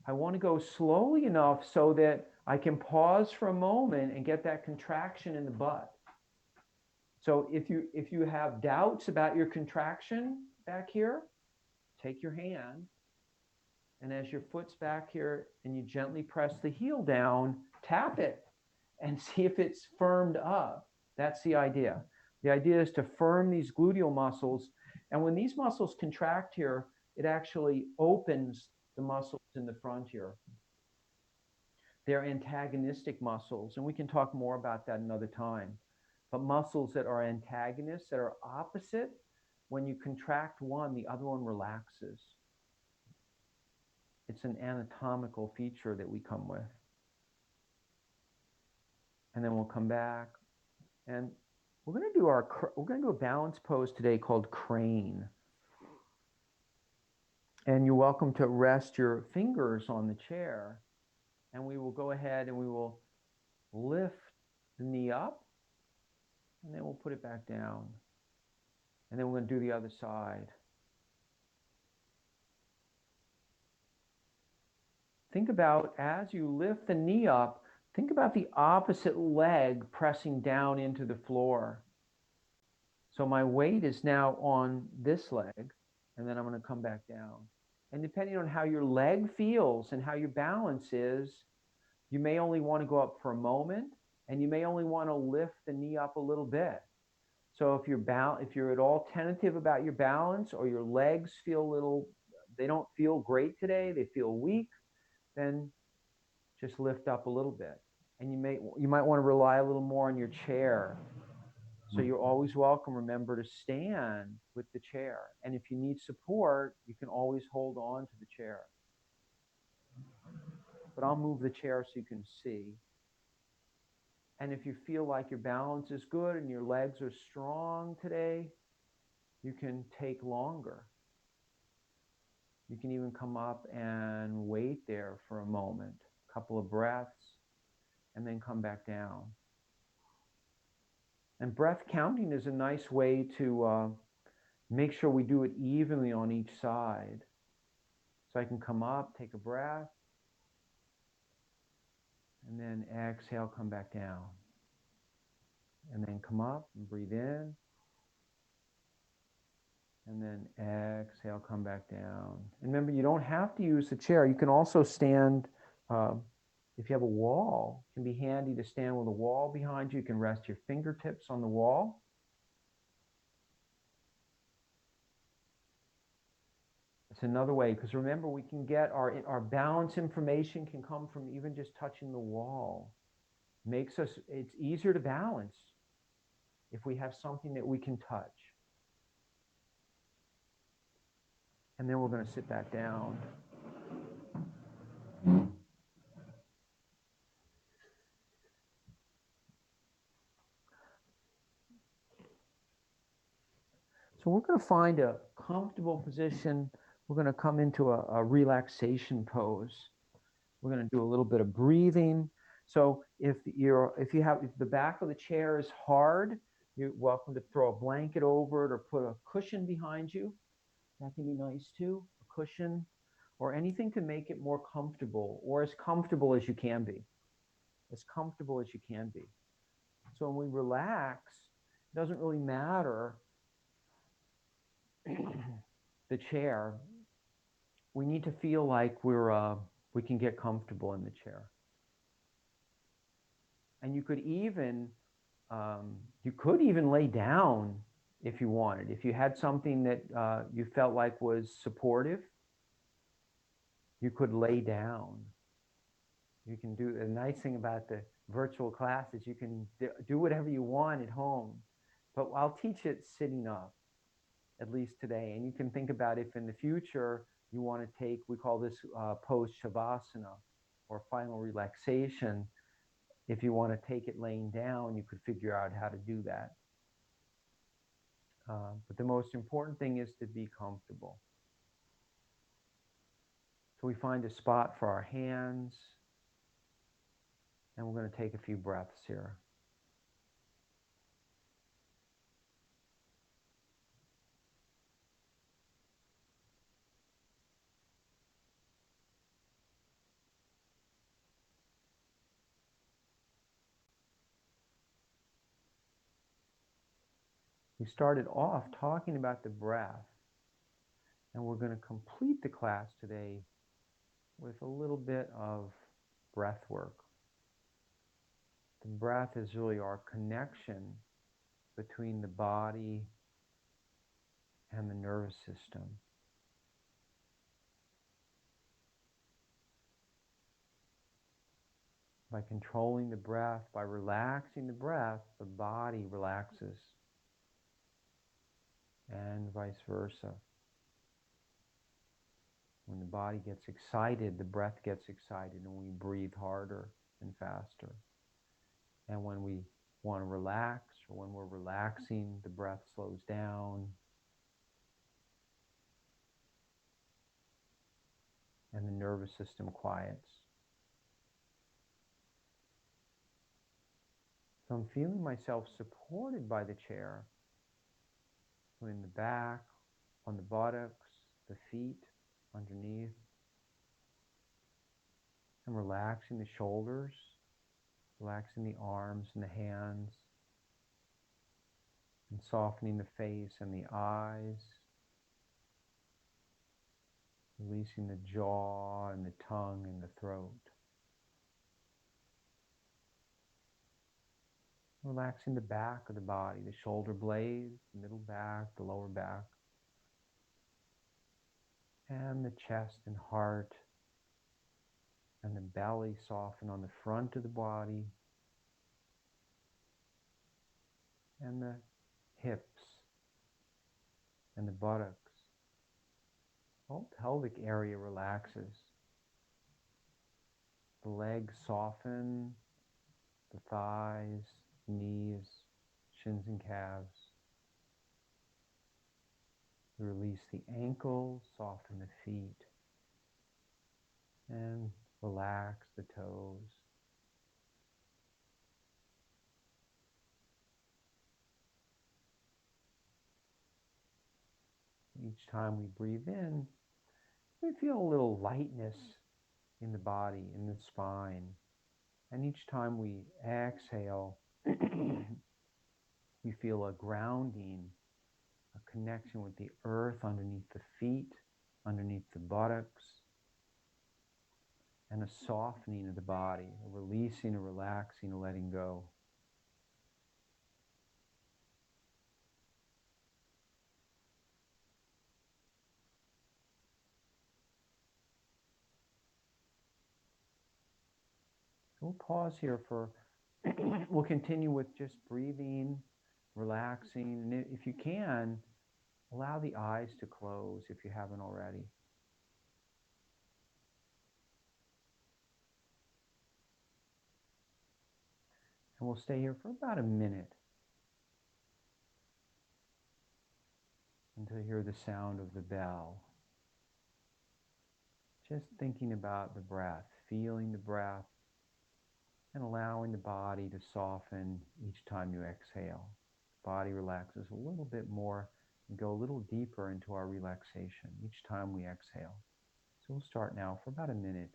I want to go slowly enough so that I can pause for a moment and get that contraction in the butt. So if you have doubts about your contraction back here, take your hand, and as your foot's back here and you gently press the heel down, tap it and see if it's firmed up. That's the idea. The idea is to firm these gluteal muscles. And when these muscles contract here, it actually opens the muscles in the front here. They're antagonistic muscles, and we can talk more about that another time. But muscles that are antagonists, that are opposite, when you contract one, the other one relaxes. It's an anatomical feature that we come with. And then we'll come back, and we're going to do a balance pose today called crane. And you're welcome to rest your fingers on the chair, and we will go ahead and we will lift the knee up, and then we'll put it back down. And then we're going to do the other side. Think about, as you lift the knee up, think about the opposite leg pressing down into the floor. So my weight is now on this leg, and then I'm going to come back down. And depending on how your leg feels and how your balance is, you may only want to go up for a moment, and you may only want to lift the knee up a little bit. So if you're at all tentative about your balance, or your legs feel they don't feel great today, they feel weak, then just lift up a little bit. And you might want to rely a little more on your chair. So you're always welcome, remember, to stand with the chair. And if you need support, you can always hold on to the chair. But I'll move the chair so you can see. And if you feel like your balance is good and your legs are strong today, you can take longer. You can even come up and wait there for a moment, a couple of breaths, and then come back down. And breath counting is a nice way to make sure we do it evenly on each side. So I can come up, take a breath, and then exhale, come back down. And then come up and breathe in. And then exhale, come back down. And remember, you don't have to use the chair. You can also stand, if you have a wall, it can be handy to stand with a wall behind you. You can rest your fingertips on the wall. It's another way, because remember, we can get our balance information can come from even just touching the wall. It's easier to balance if we have something that we can touch. And then we're going to sit back down. So we're going to find a comfortable position. We're going to come into a relaxation pose. We're going to do a little bit of breathing. So if the back of the chair is hard, you're welcome to throw a blanket over it or put a cushion behind you. That can be nice too, a cushion or anything to make it more comfortable, or as comfortable as you can be. As comfortable as you can be. So when we relax, it doesn't really matter the chair. We need to feel like we can get comfortable in the chair. And you could even lay down if you wanted. If you had something that you felt like was supportive, you could lay down. You can do, the nice thing about the virtual class is you can do whatever you want at home. But I'll teach it sitting up, at least today. And you can think about if in the future you want to take, we call this post-shavasana, or final relaxation. If you want to take it laying down, you could figure out how to do that. But the most important thing is to be comfortable. So we find a spot for our hands, and we're going to take a few breaths here. We started off talking about the breath, and we're going to complete the class today with a little bit of breath work. The breath is really our connection between the body and the nervous system. By controlling the breath, by relaxing the breath, the body relaxes, and vice versa. When the body gets excited, the breath gets excited, and we breathe harder and faster. And when we want to relax, or when we're relaxing, the breath slows down, and the nervous system quiets. So I'm feeling myself supported by the chair, so in the back, on the buttocks, the feet, underneath. I'm relaxing the shoulders, relaxing the arms and the hands, and softening the face and the eyes, releasing the jaw and the tongue and the throat. Relaxing the back of the body, the shoulder blades, the middle back, the lower back, and the chest and heart and the belly soften on the front of the body, and the hips and the buttocks. The whole pelvic area relaxes. The legs soften, the thighs, knees, shins and calves. We release the ankles, soften the feet, and relax the toes. Each time we breathe in, we feel a little lightness in the body, in the spine. And each time we exhale, we feel a grounding, a connection with the earth underneath the feet, underneath the buttocks, and a softening of the body, a releasing, a relaxing, a letting go. We'll pause here for, we'll continue with just breathing, relaxing, and if you can, allow the eyes to close if you haven't already. And we'll stay here for about a minute until you hear the sound of the bell. Just thinking about the breath, feeling the breath, and allowing the body to soften each time you exhale. The body relaxes a little bit more and go a little deeper into our relaxation each time we exhale. So we'll start now for about a minute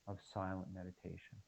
of silent meditation.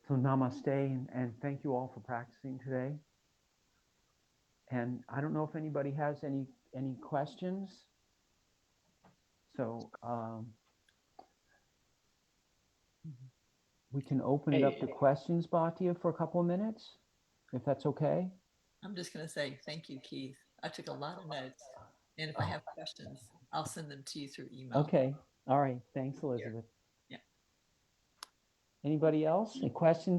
So namaste, and thank you all for practicing today. And I don't know if anybody has any questions. So we can open it up to questions, Bhatia, for a couple of minutes, if that's okay. I'm just going to say thank you, Keith. I took a lot of notes. And if I have questions, I'll send them to you through email. Okay. All right. Thanks, Elizabeth. Yeah. Anybody else? Any questions?